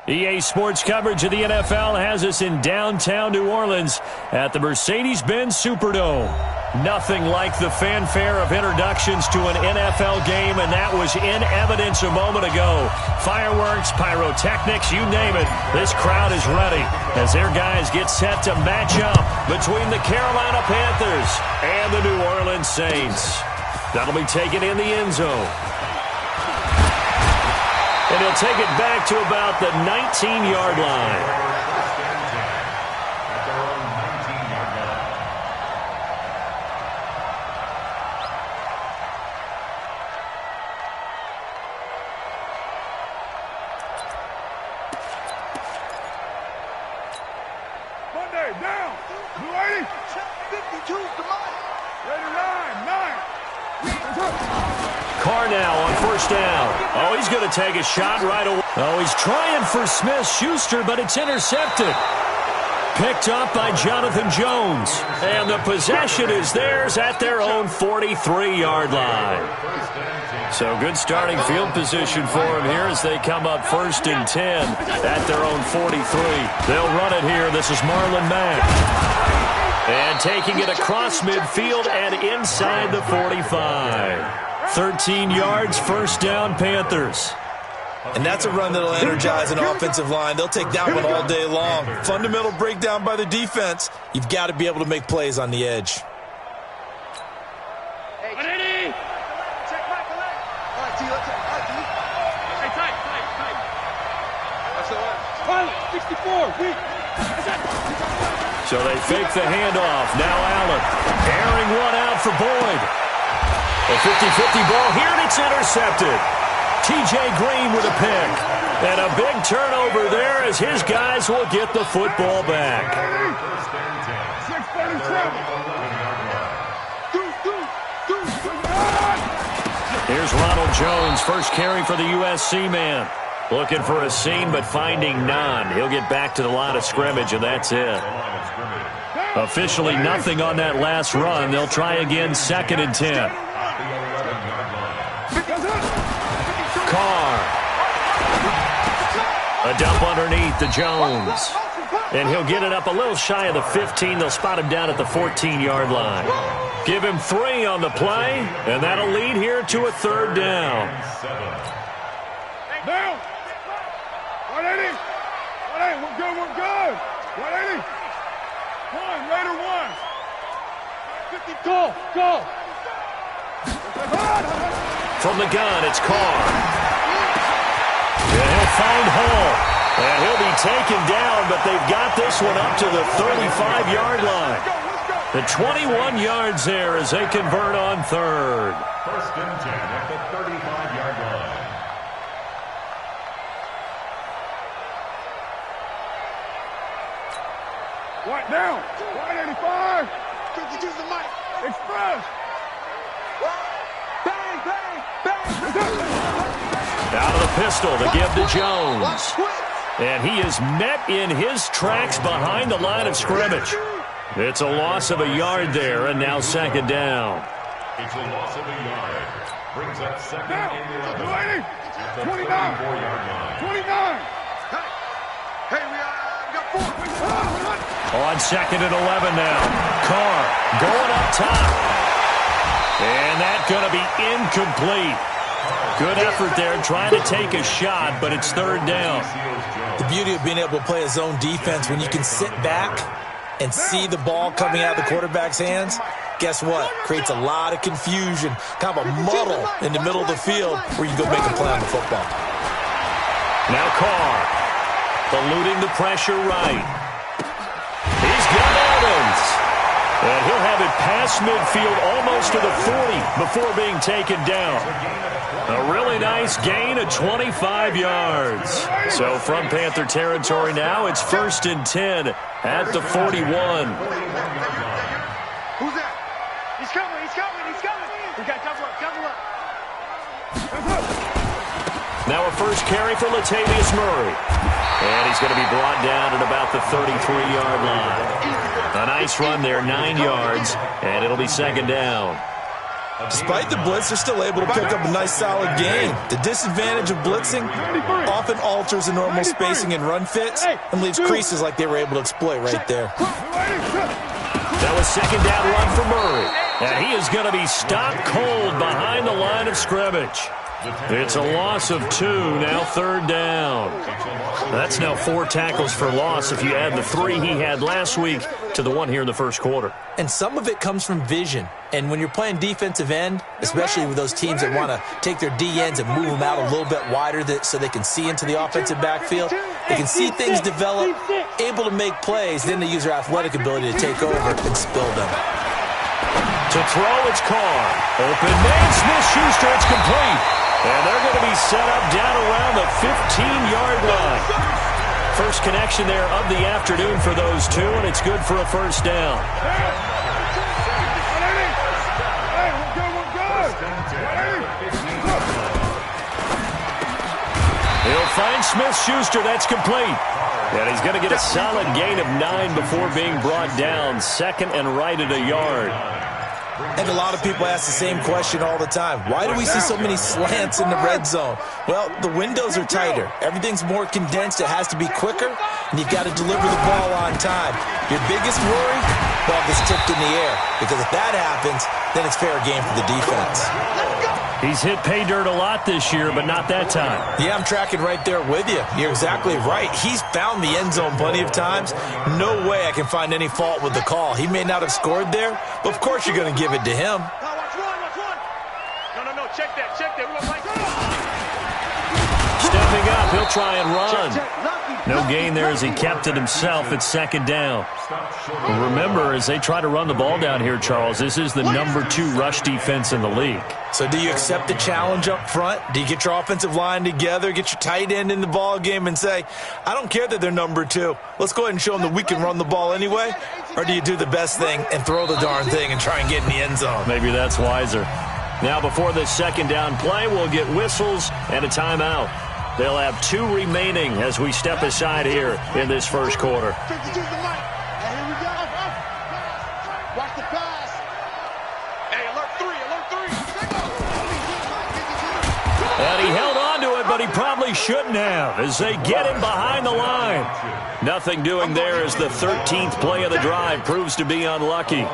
EA Sports coverage of the NFL has us in downtown New Orleans at the Mercedes-Benz Superdome. Nothing like the fanfare of introductions to an NFL game, and that was in evidence a moment ago. Fireworks, pyrotechnics, you name it. This crowd is ready as their guys get set to match up between the Carolina Panthers and the New Orleans Saints. That'll be taken in the end zone. And he'll take it back to about the 19-yard line. Monday, down. Blue 80. 52, come on. Ready, 9. Carr now on first down. Oh, he's going to take a shot right away. Oh, he's trying for Smith-Schuster, but it's intercepted. Picked up by Jonathan Jones. And the possession is theirs at their own 43-yard line. So good starting field position for them here as they come up 1st and 10 at their own 43. They'll run it here. This is Marlon Mack. And taking it across midfield and inside the 45. 13 yards, first down, Panthers. And that's a run that'll energize an offensive line. They'll take that one all day long. Fundamental breakdown by the defense. You've got to be able to make plays on the edge. So they fake the handoff. Now Allen. Airing one out for Boyd. A 50-50 ball here, and it's intercepted. T.J. Green with a pick. And a big turnover there as his guys will get the football back. Here's Ronald Jones, first carry for the USC man. Looking for a seam, but finding none. He'll get back to the line of scrimmage, and that's it. Officially nothing on that last run. They'll try again, 2nd and 10. Carr. A dump underneath to Jones. And he'll get it up a little shy of the 15. They'll spot him down at the 14-yard line. Give him 3 on the play, and that'll lead here to a 3rd down. Down. 180. 180. We're good. We're good. 180. Raider 1. 50. Go. From the gun, it's Carr. And he'll find Hall. And he'll be taken down, but they've got this one up to the 35-yard line. The 21 yards there as they convert on 3rd. 1st and 10 at the 35-yard line. Right down. 185. Use the mic. Express. Bang, bang, bang. Out of the pistol to give to Jones. And he is met in his tracks behind the line of scrimmage. It's a loss of a yard there, and now 2nd down. It's a loss of a yard. Brings up 2nd and 11. 29. 34-yard line. 29. Hey, we got 4. On 2nd and 11 now. Carr going up top. And that's going to be incomplete. Good effort there trying to take a shot, but it's 3rd down. The beauty of being able to play a zone defense when you can sit back and see the ball coming out of the quarterback's hands, guess what? Creates a lot of confusion, kind of a muddle in the middle of the field where you can go make a play on the football. Now Carr, eluding the pressure right. He's got Evans. And he'll have it past midfield almost to the 40 before being taken down. A really nice gain of 25 yards. So from Panther territory now, it's 1st and 10 at the 41. Who's that? He's coming. We got double up. Now a first carry for Latavius Murray. And he's going to be brought down at about the 33-yard line. A nice run there, 9 yards, and it'll be 2nd down. Despite the blitz, they're still able to pick up a nice, solid gain. The disadvantage of blitzing often alters the normal spacing and run fits and leaves creases like they were able to exploit right there. That was second down run for Murray. And he is going to be stopped cold behind the line of scrimmage. It's a loss of 2, now third down. That's now 4 tackles for loss if you add the 3 he had last week to the 1 here in the first quarter. And some of it comes from vision. And when you're playing defensive end, especially with those teams that want to take their D ends and move them out a little bit wider so they can see into the offensive backfield, they can see things develop, able to make plays, then they use their athletic ability to take over and spill them. To throw, it's Carr. Open man, Smith-Schuster, it's complete. And they're going to be set up down around the 15-yard line. First connection there of the afternoon for those two, and it's good for a first down. He'll find Smith-Schuster. That's complete. And he's going to get a solid gain of 9 before being brought down. Second and right at a yard. And a lot of people ask the same question all the time. Why do we see so many slants in the red zone? Well, the windows are tighter. Everything's more condensed. It has to be quicker, and you've got to deliver the ball on time. Your biggest worry? Ball gets tipped in the air. Because if that happens, then it's fair game for the defense. He's hit pay dirt a lot this year, but not that time. Yeah, I'm tracking right there with you. You're exactly right. He's found the end zone plenty of times. No way I can find any fault with the call. He may not have scored there, but of course you're going to give it to him. No, check that. Stepping up, he'll try and run. No gain there as he kept it himself. It's second down. Well, remember, as they try to run the ball down here, Charles, this is the number 2 rush defense in the league. So do you accept the challenge up front? Do you get your offensive line together, get your tight end in the ball game and say, I don't care that they're number 2. Let's go ahead and show them that we can run the ball anyway? Or do you do the best thing and throw the darn thing and try and get in the end zone? Maybe that's wiser. Now before this second down play, we'll get whistles and a timeout. They'll have 2 remaining as we step aside here in this first quarter. Watch the pass. Hey, alert 3. And he held on to it, but he probably shouldn't have as they get him behind the line. Nothing doing there as the 13th play of the drive proves to be unlucky.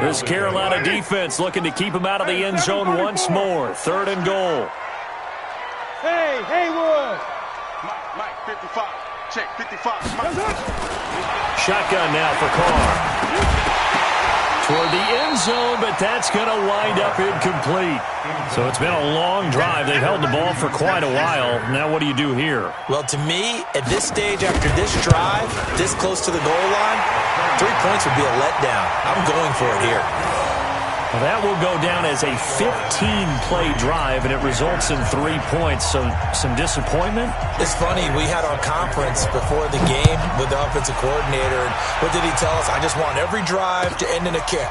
This Carolina defense looking to keep him out of the end zone once more. 3rd and goal. Hey, Haywood. Mike, 55. Check, 55. Shotgun now for Carr. Toward the end zone, but that's going to wind up incomplete. So it's been a long drive. They've held the ball for quite a while. Now what do you do here? Well, to me, at this stage after this drive, this close to the goal line, 3 points would be a letdown. I'm going for it here. Well, that will go down as a 15-play drive, and it results in 3 points. So some disappointment? It's funny. We had our conference before the game with the offensive coordinator. And what did he tell us? I just want every drive to end in a kick,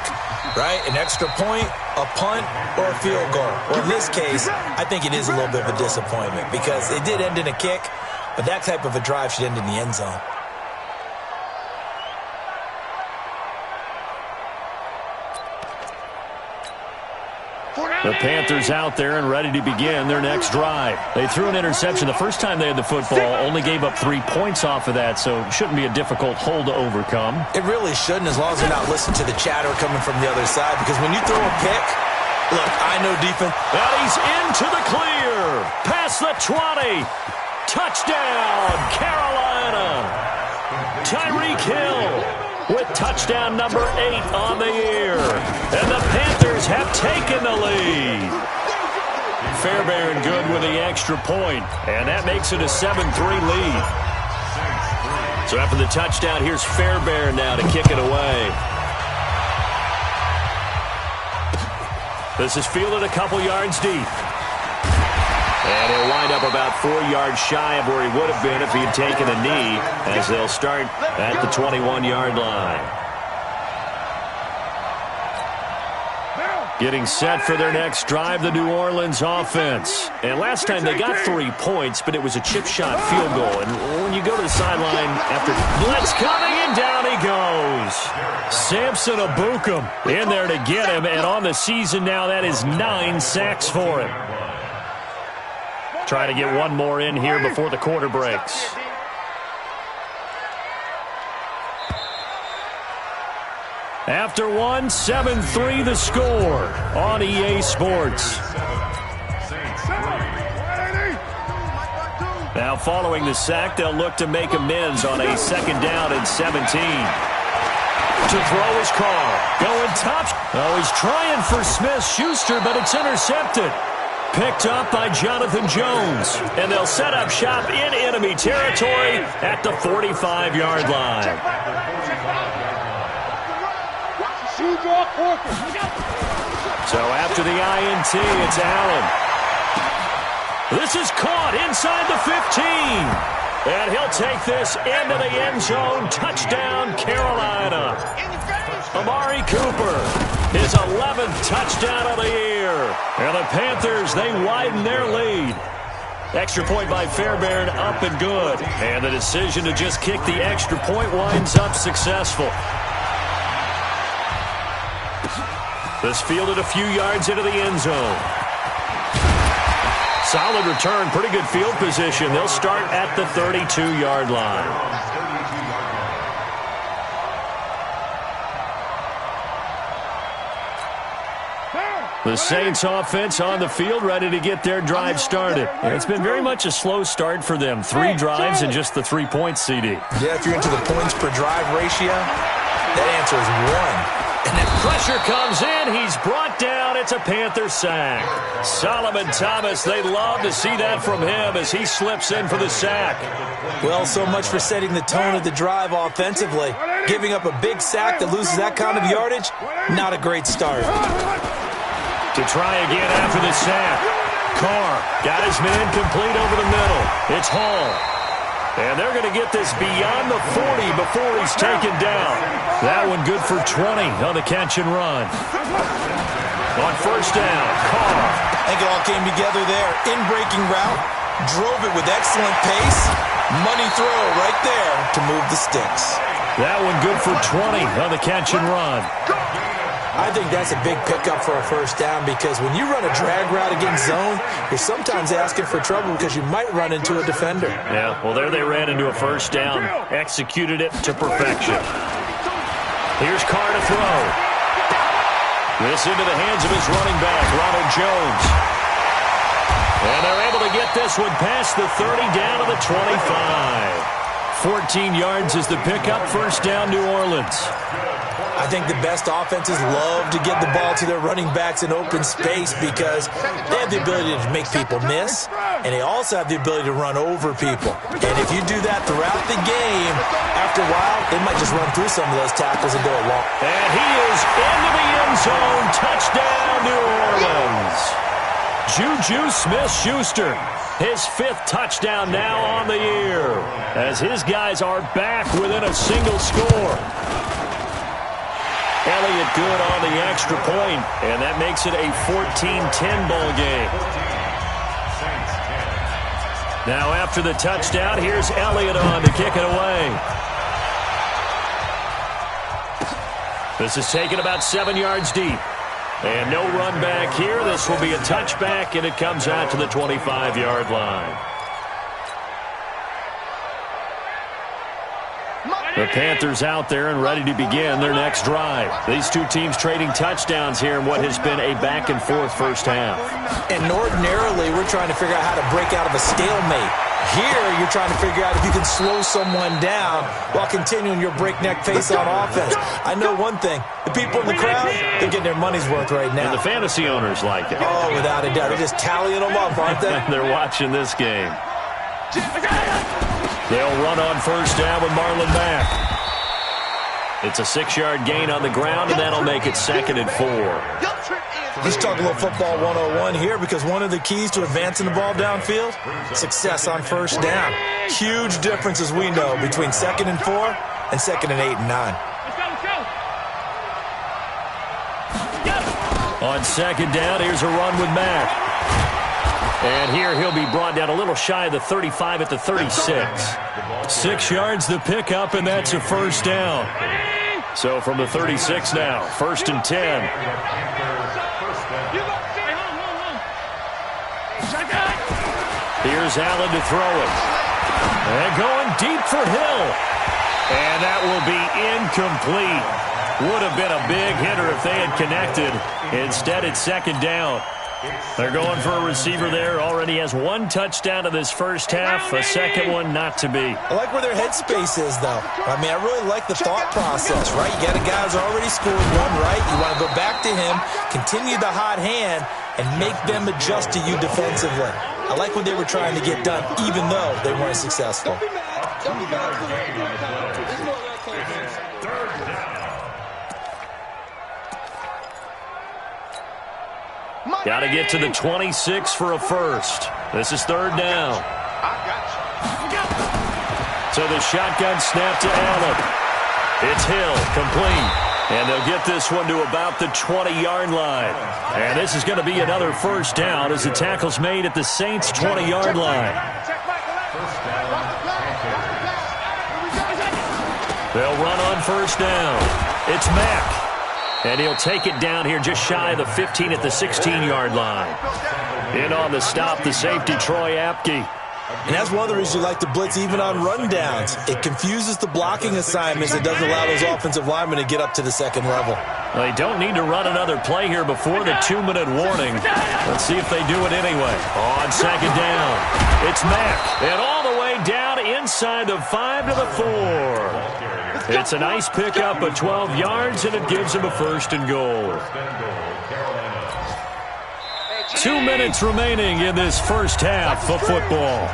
right? An extra point, a punt, or a field goal. Well, in this case, I think it is a little bit of a disappointment because it did end in a kick, but that type of a drive should end in the end zone. The Panthers out there and ready to begin their next drive. They threw an interception the first time they had the football, only gave up 3 points off of that, so it shouldn't be a difficult hole to overcome. It really shouldn't, as long as you're not listening to the chatter coming from the other side, because when you throw a pick, look, I know defense. And he's into the clear. Past the 20. Touchdown, Carolina. Tyreek Hill with touchdown number 8 on the year. And the Panthers have taken the lead. Fairbairn good with the extra point, and that makes it a 7-3 lead. So after the touchdown, here's Fairbairn now to kick it away. This is fielded a couple yards deep. And he'll wind up about 4 yards shy of where he would have been if he had taken a knee, as they'll start at the 21-yard line. Getting set for their next drive, the New Orleans offense. And last time they got 3 points, but it was a chip shot field goal. And when you go to the sideline after blitz coming, and down he goes. Samson Abukum in there to get him, and on the season now, that is 9 sacks for him. Trying to get one more in here before the quarter breaks. After one, 7-3 the score on EA Sports. Now following the sack, they'll look to make amends on a second down and 17. To throw his Carr. Going top. Oh, he's trying for Smith-Schuster, but it's intercepted. Picked up by Jonathan Jones. And they'll set up shop in enemy territory at the 45-yard line. So after the INT, it's Allen. This is caught inside the 15. And he'll take this into the end zone. Touchdown, Carolina. Amari Cooper, his 11th touchdown of the year. And the Panthers, they widen their lead. Extra point by Fairbairn, up and good. And the decision to just kick the extra point winds up successful. This fielded a few yards into the end zone. Solid return, pretty good field position. They'll start at the 32-yard line. The Saints offense on the field, ready to get their drive started. And it's been very much a slow start for them. 3 drives and just the 3 points, CD. Yeah, if you're into the points per drive ratio, that answer is 1. And that pressure comes in. He's brought down. It's a Panther sack. Solomon Thomas, they'd love to see that from him as he slips in for the sack. Well, so much for setting the tone of the drive offensively. Giving up a big sack that loses that kind of yardage, not a great start. To try again after the sack. Carr got his man complete over the middle. It's Hall. And they're going to get this beyond the 40 before he's taken down. That one good for 20 on the catch and run. On first down, Carr. I think it all came together there. In-breaking route, drove it with excellent pace. Money throw right there to move the sticks. That one good for 20 on the catch and run. I think that's a big pickup for a first down because when you run a drag route against zone, you're sometimes asking for trouble because you might run into a defender. Yeah, well, there they ran into a first down, executed it to perfection. Here's Carr to throw. This into the hands of his running back, Ronald Jones. And they're able to get this one past the 30 down to the 25. 14 yards is the pickup, first down, New Orleans. I think the best offenses love to get the ball to their running backs in open space because they have the ability to make people miss, and they also have the ability to run over people. And if you do that throughout the game, after a while, they might just run through some of those tackles and go along. And he is into the end zone. Touchdown, New Orleans. Juju Smith-Schuster, his 5th touchdown now on the year, as his guys are back within a single score. Elliott good on the extra point, and that makes it a 14-10 ball game. Now after the touchdown, here's Elliott on to kick it away. This is taken about 7 yards deep. And no run back here. This will be a touchback, and it comes out to the 25-yard line. The Panthers out there and ready to begin their next drive. These two teams trading touchdowns here in what has been a back-and-forth first half. And ordinarily, we're trying to figure out how to break out of a stalemate. Here, you're trying to figure out if you can slow someone down while continuing your breakneck pace on offense. I know one thing. The people in the crowd, they're getting their money's worth right now. And the fantasy owners like it. Oh, without a doubt. They're just tallying them up, aren't they? They're watching this game. They'll run on first down with Marlon back. It's a 6-yard gain on the ground, and that'll make it 2nd and 4. Let's talk a little football 101 here because one of the keys to advancing the ball downfield, success on first down. Huge difference, as we know, between 2nd and 4 and 2nd and 8 and 9. On second down, here's a run with Mack. And here he'll be brought down a little shy of the 35 at the 36. 6 yards the pickup, and that's a first down. So from the 36 now, 1st and 10. Here's Allen to throw it. And going deep for Hill. And that will be incomplete. Would have been a big hitter if they had connected. Instead, it's 2nd down. They're going for a receiver there. Already has 1 touchdown in this first half. A second one not to be. I like where their headspace is, though. I mean, I really like the thought process, right? You got a guy who's already scored one, right? You want to go back to him, continue the hot hand, and make them adjust to you defensively. I like what they were trying to get done, even though they weren't successful. Got to get to the 26 for a first. This is 3rd down. So the shotgun snap to Allen. It's Hill, complete. And they'll get this one to about the 20-yard line. And this is going to be another first down as the tackle's made at the Saints' 20-yard line. They'll run on 1st down. It's Mack. And he'll take it down here just shy of the 15 at the 16-yard line. In on the stop, the safety, Troy Apke. And that's one of the reasons you like to blitz even on rundowns. It confuses the blocking assignments. It doesn't allow those offensive linemen to get up to the 2nd level. They don't need to run another play here before the 2-minute warning. Let's see if they do it anyway. On 2nd down, it's Mack. And all the way down inside the 5 to the 4. It's a nice pickup of 12 yards, and it gives him a 1st and goal. 2 minutes remaining in this first half of football.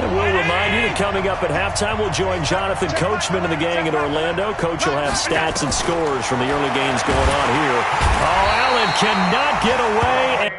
And we'll remind you that coming up at halftime, we'll join Jonathan Coachman and the gang in Orlando. Coach will have stats and scores from the early games going on here. Oh, Allen cannot get away.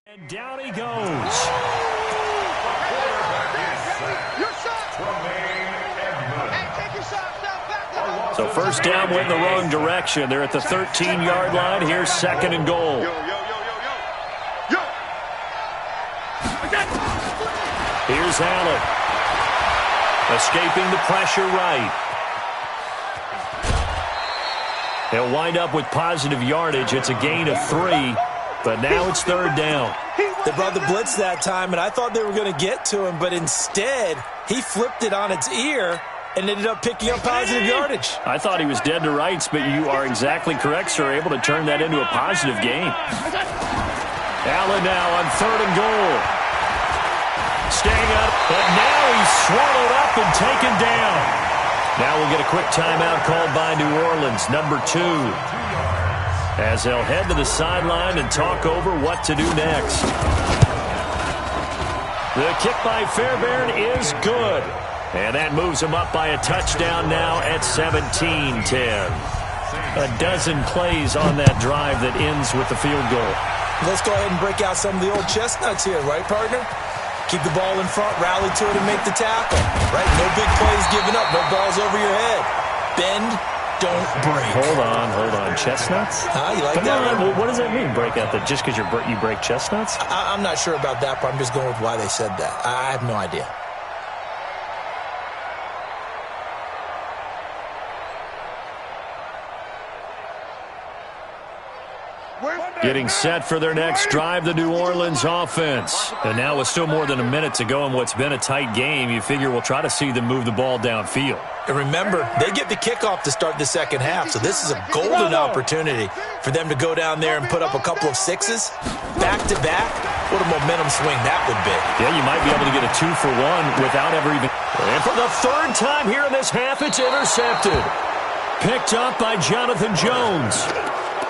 And down he goes. So 1st down went in the wrong direction. They're at the 13-yard line. Here's 2nd and goal. Here's Allen. Escaping the pressure right. They'll wind up with positive yardage. It's a gain of 3. But now it's 3rd down. They brought the blitz that time, and I thought they were going to get to him, but instead, he flipped it on its ear and ended up picking up positive yardage. I thought he was dead to rights, but you are exactly correct, sir. Able to turn that into a positive gain. Allen now on 3rd and goal. Staying up, but now he's swallowed up and taken down. Now we'll get a quick timeout called by New Orleans, number 2. As they'll head to the sideline and talk over what to do next. The kick by Fairbairn is good. And that moves them up by a touchdown now at 17-10. A dozen plays on that drive that ends with the field goal. Let's go ahead and break out some of the old chestnuts here, right, partner? Keep the ball in front, rally to it, and make the tackle. Right? No big plays given up, no balls over your head. Bend, don't break. Hold on. Chestnuts? You like Come that? on. What does that mean, break out? That just because you break chestnuts? I'm not sure about that, but I'm just going with why they said that. I have no idea. Getting set for their next drive, the New Orleans offense. And now with still more than a minute to go in what's been a tight game, you figure we'll try to see them move the ball downfield. And remember, they get the kickoff to start the second half, so this is a golden opportunity for them to go down there and put up a couple of sixes back-to-back. What a momentum swing that would be. Yeah, you might be able to get a 2-for-1 without ever even... And for the 3rd time here in this half, it's intercepted. Picked up by Jonathan Jones.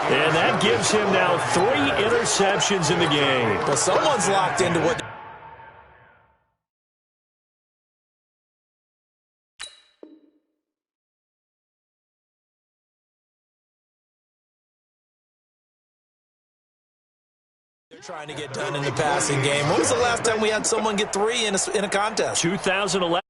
And that gives him now 3 interceptions in the game. Well, someone's locked into what they're trying to get done in the passing game. When was the last time we had someone get 3 in a contest? 2011.